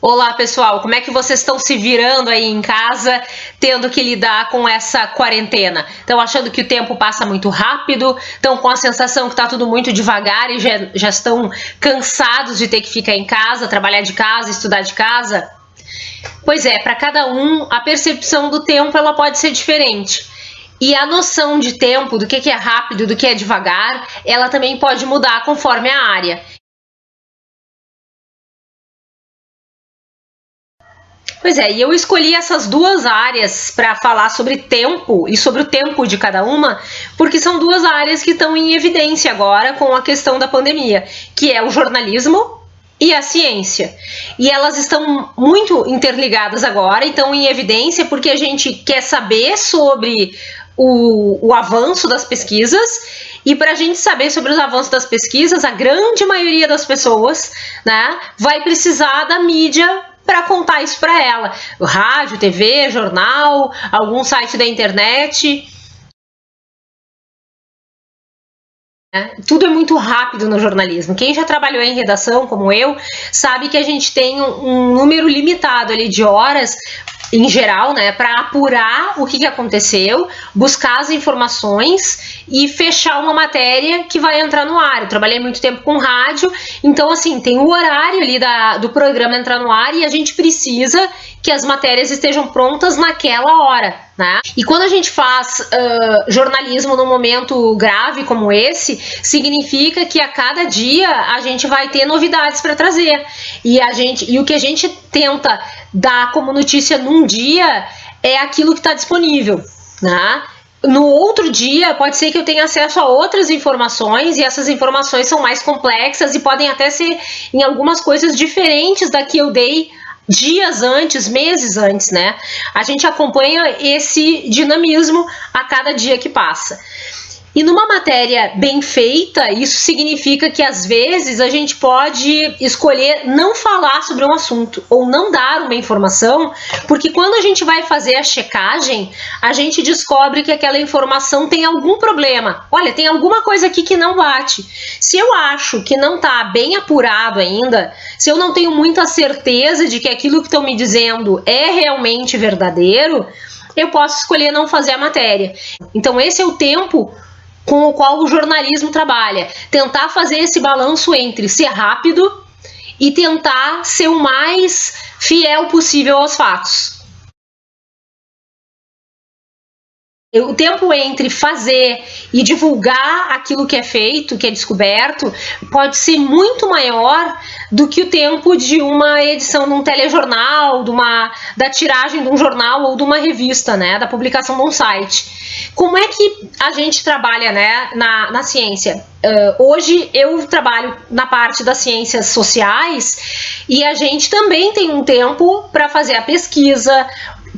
Olá, pessoal, como é que vocês estão se virando aí em casa, tendo que lidar com essa quarentena? Estão achando que o tempo passa muito rápido? Estão com a sensação que está tudo muito devagar e já estão cansados de ter que ficar em casa, trabalhar de casa, estudar de casa? Pois é, para cada um, a percepção do tempo ela pode ser diferente. E a noção de tempo, do que é rápido, do que é devagar, ela também pode mudar conforme a área. Pois é, e eu escolhi essas duas áreas para falar sobre tempo e sobre o tempo de cada uma, porque são duas áreas que estão em evidência agora com a questão da pandemia, que é o jornalismo e a ciência. E elas estão muito interligadas agora, então em evidência porque a gente quer saber sobre o avanço das pesquisas. E para a gente saber sobre os avanços das pesquisas, a grande maioria das pessoas, né, vai precisar da mídia para contar isso para ela. Rádio, TV, jornal, algum site da internet. Tudo é muito rápido no jornalismo. Quem já trabalhou em redação, como eu, sabe que a gente tem um número limitado ali de horas em geral, né, para apurar o que aconteceu, buscar as informações e fechar uma matéria que vai entrar no ar. Eu trabalhei muito tempo com rádio, então assim, tem o horário ali do programa entrar no ar e a gente precisa que as matérias estejam prontas naquela hora, né? E quando a gente faz jornalismo num momento grave como esse, significa que a cada dia a gente vai ter novidades para trazer. E o que a gente tenta dar como notícia num dia é aquilo que está disponível, né? No outro dia, pode ser que eu tenha acesso a outras informações e essas informações são mais complexas e podem até ser em algumas coisas diferentes da que eu dei dias antes, meses antes, né? A gente acompanha esse dinamismo a cada dia que passa. E numa matéria bem feita, isso significa que às vezes a gente pode escolher não falar sobre um assunto ou não dar uma informação, porque quando a gente vai fazer a checagem, a gente descobre que aquela informação tem algum problema. Olha, tem alguma coisa aqui que não bate. Se eu acho que não está bem apurado ainda, se eu não tenho muita certeza de que aquilo que estão me dizendo é realmente verdadeiro, eu posso escolher não fazer a matéria. Então esse é o tempo com o qual o jornalismo trabalha. Tentar fazer esse balanço entre ser rápido e tentar ser o mais fiel possível aos fatos. O tempo entre fazer e divulgar aquilo que é feito, que é descoberto, pode ser muito maior do que o tempo de uma edição de um telejornal, da tiragem de um jornal ou de uma revista, né, da publicação de um site. Como é que a gente trabalha, né, na ciência? Hoje eu trabalho na parte das ciências sociais e a gente também tem um tempo para fazer a pesquisa,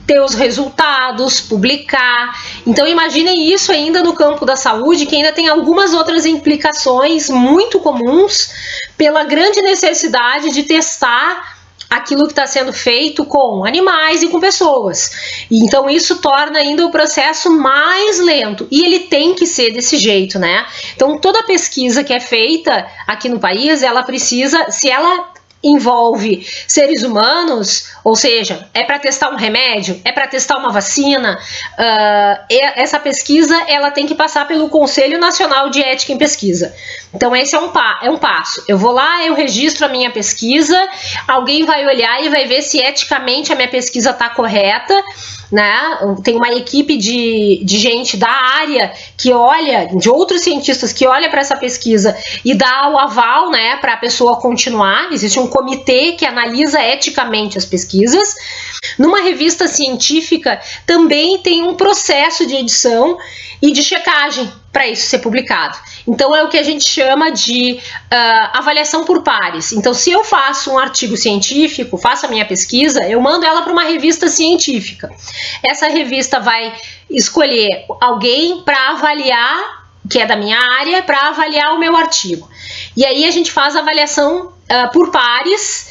ter os resultados, publicar. Então imaginem isso ainda no campo da saúde, que ainda tem algumas outras implicações muito comuns pela grande necessidade de testar aquilo que está sendo feito com animais e com pessoas. Então isso torna ainda o processo mais lento e ele tem que ser desse jeito, né? Então toda pesquisa que é feita aqui no país, ela precisa, se ela envolve seres humanos, ou seja, é para testar um remédio, é para testar uma vacina, essa pesquisa ela tem que passar pelo Conselho Nacional de Ética em Pesquisa. Então esse é um passo. Eu vou lá, eu registro a minha pesquisa, alguém vai olhar e vai ver se eticamente a minha pesquisa está correta, né? Tem uma equipe de gente da área que olha, de outros cientistas que olha para essa pesquisa e dá o aval, né, para a pessoa continuar. Existe um comitê que analisa eticamente as pesquisas. Numa revista científica também tem um processo de edição e de checagem para isso ser publicado. Então é o que a gente chama de avaliação por pares. Então se eu faço um artigo científico, faço a minha pesquisa, eu mando ela para uma revista científica. Essa revista vai escolher alguém para avaliar, que é da minha área, para avaliar o meu artigo. E aí a gente faz a avaliação por pares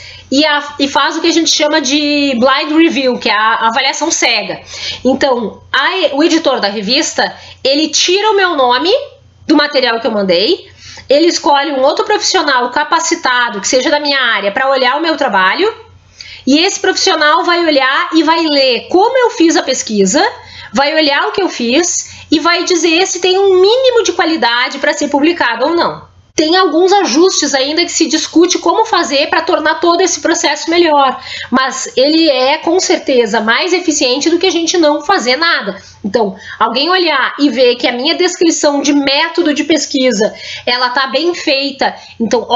e faz o que a gente chama de blind review, que é a avaliação cega. Então, o editor da revista, ele tira o meu nome do material que eu mandei, ele escolhe um outro profissional capacitado, que seja da minha área, para olhar o meu trabalho, E esse profissional vai olhar e vai ler como eu fiz a pesquisa, vai olhar o que eu fiz e vai dizer se tem um mínimo de qualidade para ser publicado ou não. Tem alguns ajustes ainda que se discute como fazer para tornar todo esse processo melhor, mas ele é com certeza mais eficiente do que a gente não fazer nada. Então, alguém olhar e ver que a minha descrição de método de pesquisa, ela tá bem feita, então,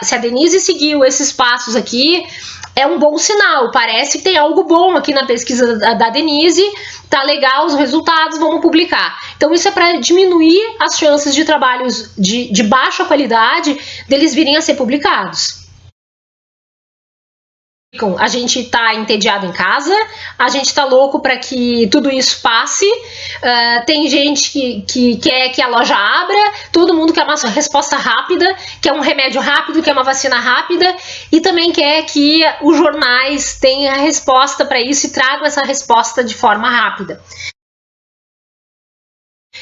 se a Denise seguiu esses passos aqui, é um bom sinal, parece que tem algo bom aqui na pesquisa da Denise, tá legal os resultados, vamos publicar. Então isso é para diminuir as chances de trabalhos de baixa qualidade deles virem a ser publicados. A gente tá entediado em casa, a gente tá louco para que tudo isso passe, tem gente que quer que a loja abra, todo mundo quer uma resposta rápida, quer um remédio rápido, quer uma vacina rápida, e também quer que os jornais tenham a resposta para isso e tragam essa resposta de forma rápida.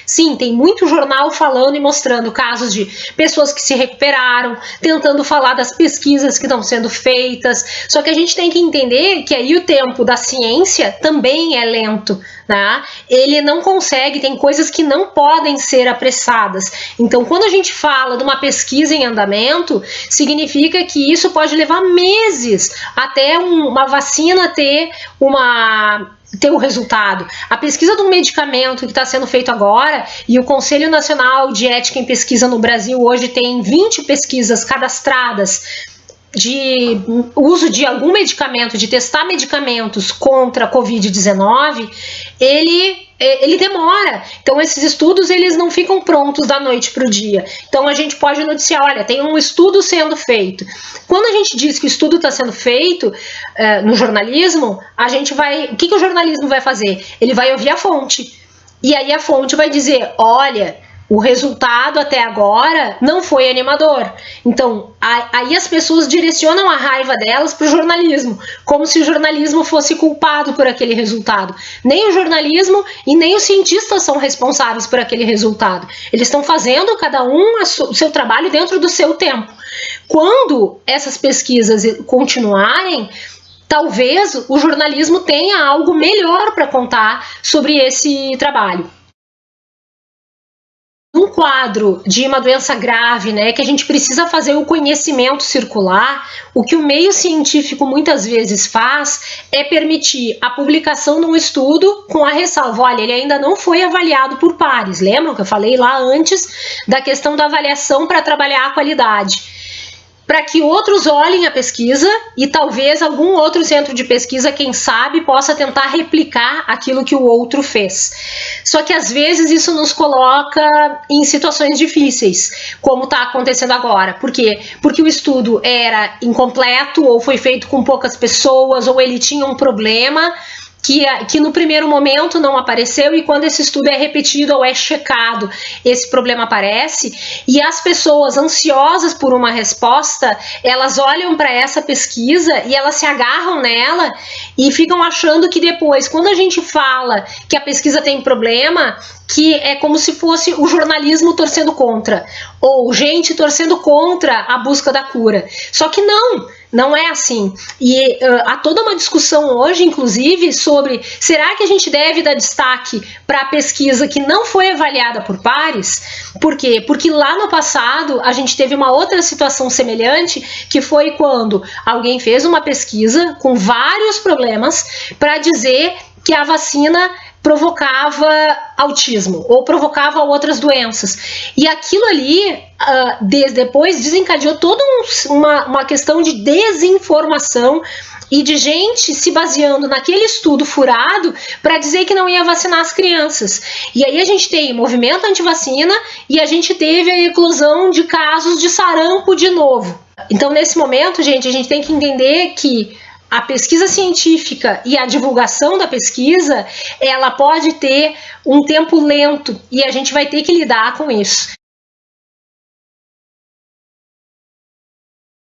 Sim, tem muito jornal falando e mostrando casos de pessoas que se recuperaram, tentando falar das pesquisas que estão sendo feitas, só que a gente tem que entender que aí o tempo da ciência também é lento, né? Ele não consegue, tem coisas que não podem ser apressadas. Então, quando a gente fala de uma pesquisa em andamento, significa que isso pode levar meses até uma vacina ter o resultado. A pesquisa de um medicamento que está sendo feito agora, e o Conselho Nacional de Ética em Pesquisa no Brasil hoje tem 20 pesquisas cadastradas de uso de algum medicamento, de testar medicamentos contra a Covid-19, ele demora. Então esses estudos eles não ficam prontos da noite para o dia. Então a gente pode noticiar, olha, tem um estudo sendo feito. Quando a gente diz que o estudo está sendo feito no jornalismo, o que o jornalismo vai fazer? Ele vai ouvir a fonte. E aí a fonte vai dizer, olha, o resultado até agora não foi animador. Então, aí as pessoas direcionam a raiva delas para o jornalismo, como se o jornalismo fosse culpado por aquele resultado. Nem o jornalismo e nem os cientistas são responsáveis por aquele resultado. Eles estão fazendo cada um o seu trabalho dentro do seu tempo. Quando essas pesquisas continuarem, talvez o jornalismo tenha algo melhor para contar sobre esse trabalho. Um quadro de uma doença grave, né, que a gente precisa fazer o conhecimento circular, o que o meio científico muitas vezes faz é permitir a publicação de um estudo com a ressalva, olha, ele ainda não foi avaliado por pares, lembram que eu falei lá antes da questão da avaliação para trabalhar a qualidade? Para que outros olhem a pesquisa e talvez algum outro centro de pesquisa, quem sabe, possa tentar replicar aquilo que o outro fez. Só que às vezes isso nos coloca em situações difíceis, como está acontecendo agora. Por quê? Porque o estudo era incompleto, ou foi feito com poucas pessoas, ou ele tinha um problema que no primeiro momento não apareceu, e quando esse estudo é repetido ou é checado, esse problema aparece, e as pessoas ansiosas por uma resposta, elas olham para essa pesquisa e elas se agarram nela e ficam achando que depois, quando a gente fala que a pesquisa tem problema, que é como se fosse o jornalismo torcendo contra, ou gente torcendo contra a busca da cura. Só que não é assim. E há toda uma discussão hoje, inclusive, sobre será que a gente deve dar destaque para a pesquisa que não foi avaliada por pares? Por quê? Porque lá no passado a gente teve uma outra situação semelhante, que foi quando alguém fez uma pesquisa com vários problemas para dizer que a vacina provocava autismo ou provocava outras doenças. E aquilo ali, depois desencadeou toda uma questão de desinformação e de gente se baseando naquele estudo furado para dizer que não ia vacinar as crianças. E aí a gente tem movimento antivacina e a gente teve a eclosão de casos de sarampo de novo. Então, nesse momento, gente, a gente tem que entender que a pesquisa científica e a divulgação da pesquisa, ela pode ter um tempo lento e a gente vai ter que lidar com isso.